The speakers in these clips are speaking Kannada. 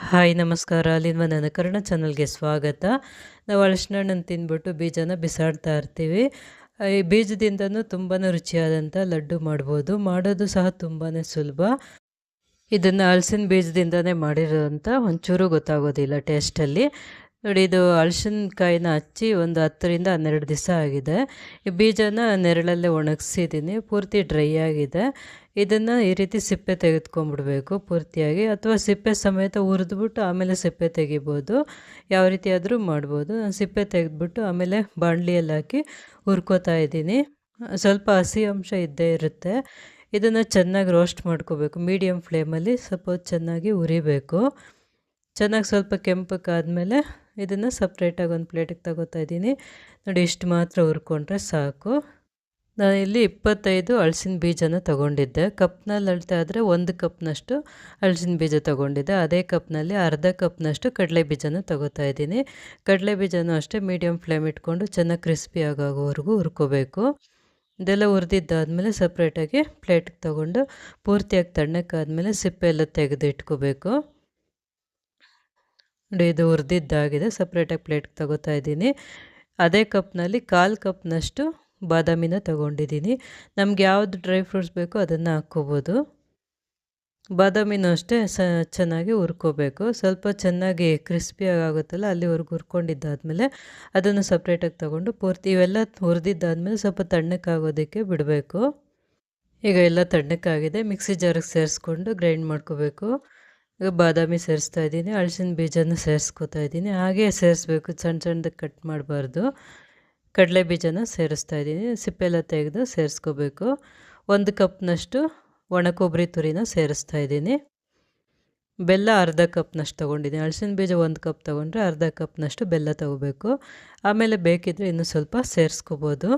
ಹಾಯ್ ನಮಸ್ಕಾರ. ಅಲ್ಲಿಂದ ನನ್ನ ಕನ್ನಡ ಚಾನಲ್ಗೆ ಸ್ವಾಗತ. ನಾವು ಹಲಸಿನ ಹಣ್ಣನ್ನು ತಿಂದ್ಬಿಟ್ಟು ಬೀಜನ ಬಿಸಾಡ್ತಾ ಇರ್ತೀವಿ. ಈ ಬೀಜದಿಂದನೂ ತುಂಬಾ ರುಚಿಯಾದಂಥ ಲಡ್ಡು ಮಾಡ್ಬೋದು. ಮಾಡೋದು ಸಹ ತುಂಬಾ ಸುಲಭ. ಇದನ್ನು ಹಲಸಿನ ಬೀಜದಿಂದನೇ ಮಾಡಿರೋಂಥ ಒಂಚೂರು ಗೊತ್ತಾಗೋದಿಲ್ಲ ಟೇಸ್ಟಲ್ಲಿ. ನೋಡಿ, ಇದು ಹಲಸಿನಕಾಯಿನ ಹಚ್ಚಿ ಒಂದು 10 ರಿಂದ 12 ದಿವಸ ಆಗಿದೆ. ಈ ಬೀಜನ ನೆರಳಲ್ಲೇ ಒಣಗಿಸಿದ್ದೀನಿ, ಪೂರ್ತಿ ಡ್ರೈ ಆಗಿದೆ. ಇದನ್ನು ಈ ರೀತಿ ಸಿಪ್ಪೆ ತೆಗೆದುಕೊಂಡ್ಬಿಡ್ಬೇಕು ಪೂರ್ತಿಯಾಗಿ, ಅಥವಾ ಸಿಪ್ಪೆ ಸಮೇತ ಹುರಿದ್ಬಿಟ್ಟು ಆಮೇಲೆ ಸಿಪ್ಪೆ ತೆಗಿಬೋದು. ಯಾವ ರೀತಿ ಆದರೂ ಮಾಡ್ಬೋದು. ನಾನು ಸಿಪ್ಪೆ ತೆಗೆದ್ಬಿಟ್ಟು ಆಮೇಲೆ ಬಾಣಲಿಯಲ್ಲಿ ಹಾಕಿ ಹುರ್ಕೋತಾ ಇದ್ದೀನಿ. ಸ್ವಲ್ಪ ಹಸಿ ಅಂಶ ಇದ್ದೇ ಇರುತ್ತೆ. ಇದನ್ನು ಚೆನ್ನಾಗಿ ರೋಸ್ಟ್ ಮಾಡ್ಕೋಬೇಕು. ಮೀಡಿಯಮ್ ಫ್ಲೇಮಲ್ಲಿ ಸ್ವಲ್ಪ ಚೆನ್ನಾಗಿ ಹುರಿಬೇಕು. ಚೆನ್ನಾಗಿ ಸ್ವಲ್ಪ ಕೆಂಪಕ್ಕಾದಮೇಲೆ ಇದನ್ನು ಸಪ್ರೇಟಾಗಿ ಒಂದು ಪ್ಲೇಟಿಗೆ ತಗೋತಾ ಇದ್ದೀನಿ. ನೋಡಿ, ಇಷ್ಟು ಮಾತ್ರ ಹುರ್ಕೊಂಡ್ರೆ ಸಾಕು. ನಾನು ಇಲ್ಲಿ 25 ಹಲಸಿನ ಬೀಜನ ತೊಗೊಂಡಿದ್ದೆ. ಕಪ್ನಲ್ಲಿ ಅಳತೆ ಆದರೆ 1 ಕಪ್ನಷ್ಟು ಹಲಸಿನ ಬೀಜ ತೊಗೊಂಡಿದ್ದೆ. ಅದೇ ಕಪ್ನಲ್ಲಿ ಅರ್ಧ ಕಪ್ನಷ್ಟು ಕಡಲೆ ಬೀಜನ ತೊಗೋತಾ ಇದ್ದೀನಿ. ಕಡಲೆ ಬೀಜನೂ ಅಷ್ಟೇ ಮೀಡಿಯಮ್ ಫ್ಲೇಮ್ ಇಟ್ಕೊಂಡು ಚೆನ್ನಾಗಿ ಕ್ರಿಸ್ಪಿ ಆಗೋವರೆಗೂ ಹುರ್ಕೋಬೇಕು. ಇದೆಲ್ಲ ಹುರಿದಿದ್ದಾದಮೇಲೆ ಸಪ್ರೇಟಾಗಿ ಪ್ಲೇಟಿಗೆ ತೊಗೊಂಡು ಪೂರ್ತಿಯಾಗಿ ತಣ್ಣಕ್ಕಾದಮೇಲೆ ಸಿಪ್ಪೆ ಎಲ್ಲ ತೆಗೆದು ಇಟ್ಕೋಬೇಕು. ನೋಡಿ, ಇದು ಹುರಿದಿದ್ದಾಗಿದೆ. ಸಪ್ರೇಟಾಗಿ ಪ್ಲೇಟ್ಗೆ ತೊಗೋತಾ ಇದ್ದೀನಿ. ಅದೇ ಕಪ್ನಲ್ಲಿ 1/4 ಕಪ್ನಷ್ಟು ಬಾದಾಮಿನ ತೊಗೊಂಡಿದ್ದೀನಿ. ನಮ್ಗೆ ಯಾವುದು ಡ್ರೈ ಫ್ರೂಟ್ಸ್ ಬೇಕೋ ಅದನ್ನು ಹಾಕ್ಕೋಬೋದು. ಬಾದಾಮಿನೂ ಅಷ್ಟೇ ಚೆನ್ನಾಗಿ ಹುರ್ಕೋಬೇಕು. ಸ್ವಲ್ಪ ಚೆನ್ನಾಗಿ ಕ್ರಿಸ್ಪಿಯಾಗಿ ಆಗುತ್ತಲ್ಲ ಅಲ್ಲಿವರೆಗೂ ಹುರ್ಕೊಂಡಿದ್ದಾದಮೇಲೆ ಅದನ್ನು ಸಪ್ರೇಟಾಗಿ ತೊಗೊಂಡು ಪೂರ್ತಿ ಇವೆಲ್ಲ ಹುರಿದಿದ್ದಾದಮೇಲೆ ಸ್ವಲ್ಪ ತಣ್ಣಕ್ಕಾಗೋದಕ್ಕೆ ಬಿಡಬೇಕು. ಈಗ ಎಲ್ಲ ತಣ್ಣಕ್ಕಾಗಿದೆ. ಮಿಕ್ಸಿ ಜಾರಿಗೆ ಸೇರಿಸ್ಕೊಂಡು ಗ್ರೈಂಡ್ ಮಾಡ್ಕೋಬೇಕು. ಈಗ ಬಾದಾಮಿ ಸೇರಿಸ್ತಾ ಇದ್ದೀನಿ, ಹಲಸಿನ ಬೀಜನ ಸೇರಿಸ್ಕೋತಾ ಇದ್ದೀನಿ. ಹಾಗೇ ಸೇರಿಸ್ಬೇಕು, ಸಣ್ಣ ಸಣ್ಣದಕ್ಕೆ ಕಟ್ ಮಾಡಬಾರ್ದು. ಕಡಲೆ ಬೀಜನ ಸೇರಿಸ್ತಾ ಇದ್ದೀನಿ, ಸಿಪ್ಪೆಲ್ಲ ತೆಗೆದು ಸೇರಿಸ್ಕೋಬೇಕು. 1 ಕಪ್ನಷ್ಟು ಒಣ ಕೊಬ್ಬರಿ ತುರಿನ ಸೇರಿಸ್ತಾ ಇದ್ದೀನಿ. ಬೆಲ್ಲ ಅರ್ಧ ಕಪ್ನಷ್ಟು ತೊಗೊಂಡಿದ್ದೀನಿ. ಹಲಸಿನ ಬೀಜ 1 ಕಪ್ ತೊಗೊಂಡ್ರೆ ಅರ್ಧ ಕಪ್ನಷ್ಟು ಬೆಲ್ಲ ತೊಗೋಬೇಕು. ಆಮೇಲೆ ಬೇಕಿದ್ದರೆ ಇನ್ನೂ ಸ್ವಲ್ಪ ಸೇರಿಸ್ಕೋಬೋದು.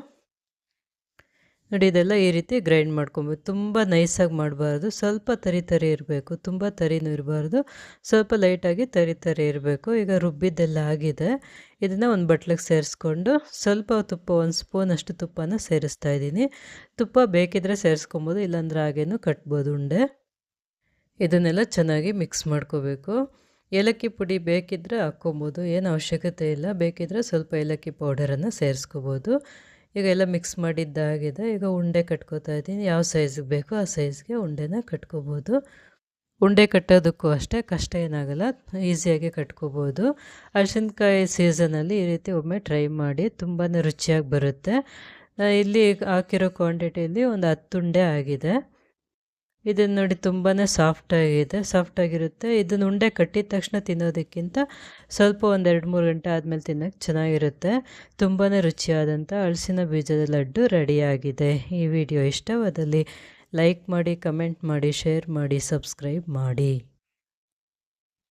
ನೋಡಿ, ಇದೆಲ್ಲ ಈ ರೀತಿ ಗ್ರೈಂಡ್ ಮಾಡ್ಕೊಬೇಕು. ತುಂಬ ನೈಸಾಗಿ ಮಾಡಬಾರ್ದು, ಸ್ವಲ್ಪ ತರಿ ತರಿ ಇರಬೇಕು. ತುಂಬ ತರಿನೂ ಇರಬಾರ್ದು, ಸ್ವಲ್ಪ ಲೈಟಾಗಿ ತರಿ ತರಿ ಇರಬೇಕು. ಈಗ ರುಬ್ಬಿದ್ದೆಲ್ಲ ಆಗಿದೆ. ಇದನ್ನು ಒಂದು ಬಟ್ಲಿಗೆ ಸೇರಿಸ್ಕೊಂಡು ಸ್ವಲ್ಪ ತುಪ್ಪ, 1 ಸ್ಪೂನಷ್ಟು ತುಪ್ಪನ ಸೇರಿಸ್ತಾ ಇದ್ದೀನಿ. ತುಪ್ಪ ಬೇಕಿದ್ದರೆ ಸೇರಿಸ್ಕೊಬೋದು, ಇಲ್ಲಾಂದ್ರೆ ಹಾಗೇನೂ ಕಟ್ಬೋದು ಉಂಡೆ. ಇದನ್ನೆಲ್ಲ ಚೆನ್ನಾಗಿ ಮಿಕ್ಸ್ ಮಾಡ್ಕೋಬೇಕು. ಏಲಕ್ಕಿ ಪುಡಿ ಬೇಕಿದ್ದರೆ ಹಾಕ್ಕೊಬೋದು, ಏನು ಅವಶ್ಯಕತೆ ಇಲ್ಲ. ಬೇಕಿದ್ದರೆ ಸ್ವಲ್ಪ ಏಲಕ್ಕಿ ಪೌಡರನ್ನು ಸೇರಿಸ್ಕೋಬೋದು. ಈಗ ಎಲ್ಲ ಮಿಕ್ಸ್ ಮಾಡಿದ್ದಾಗಿದೆ. ಈಗ ಉಂಡೆ ಕಟ್ಕೋತಾ ಇದ್ದೀನಿ. ಯಾವ ಸೈಜಿಗೆ ಬೇಕೋ ಆ ಸೈಜ್ಗೆ ಉಂಡೆನ ಕಟ್ಕೋಬೋದು. ಉಂಡೆ ಕಟ್ಟೋದಕ್ಕೂ ಅಷ್ಟೇ ಕಷ್ಟ ಏನಾಗಲ್ಲ, ಈಸಿಯಾಗಿ ಕಟ್ಕೋಬೋದು. ಹಲಸಿನಕಾಯಿ ಸೀಸನಲ್ಲಿ ಈ ರೀತಿ ಒಮ್ಮೆ ಟ್ರೈ ಮಾಡಿ, ತುಂಬಾ ರುಚಿಯಾಗಿ ಬರುತ್ತೆ. ಇಲ್ಲಿ ಹಾಕಿರೋ ಕ್ವಾಂಟಿಟಿಯಲ್ಲಿ ಒಂದು 10 ಉಂಡೆ ಆಗಿದೆ. ಇದನ್ನು ನೋಡಿ, ತುಂಬಾ ಸಾಫ್ಟಾಗಿರುತ್ತೆ. ಇದನ್ನು ಉಂಡೆ ಕಟ್ಟಿದ ತಕ್ಷಣ ತಿನ್ನೋದಕ್ಕಿಂತ ಸ್ವಲ್ಪ ಒಂದು 2-3 ಗಂಟೆ ಆದಮೇಲೆ ತಿನ್ನೋಕ್ಕೆ ಚೆನ್ನಾಗಿರುತ್ತೆ. ತುಂಬಾ ರುಚಿಯಾದಂಥ ಹಲಸಿನ ಬೀಜದ ಲಡ್ಡು ರೆಡಿಯಾಗಿದೆ. ಈ ವಿಡಿಯೋ ಇಷ್ಟವಾದಲ್ಲಿ ಲೈಕ್ ಮಾಡಿ, ಕಮೆಂಟ್ ಮಾಡಿ, ಶೇರ್ ಮಾಡಿ, ಸಬ್ಸ್ಕ್ರೈಬ್ ಮಾಡಿ.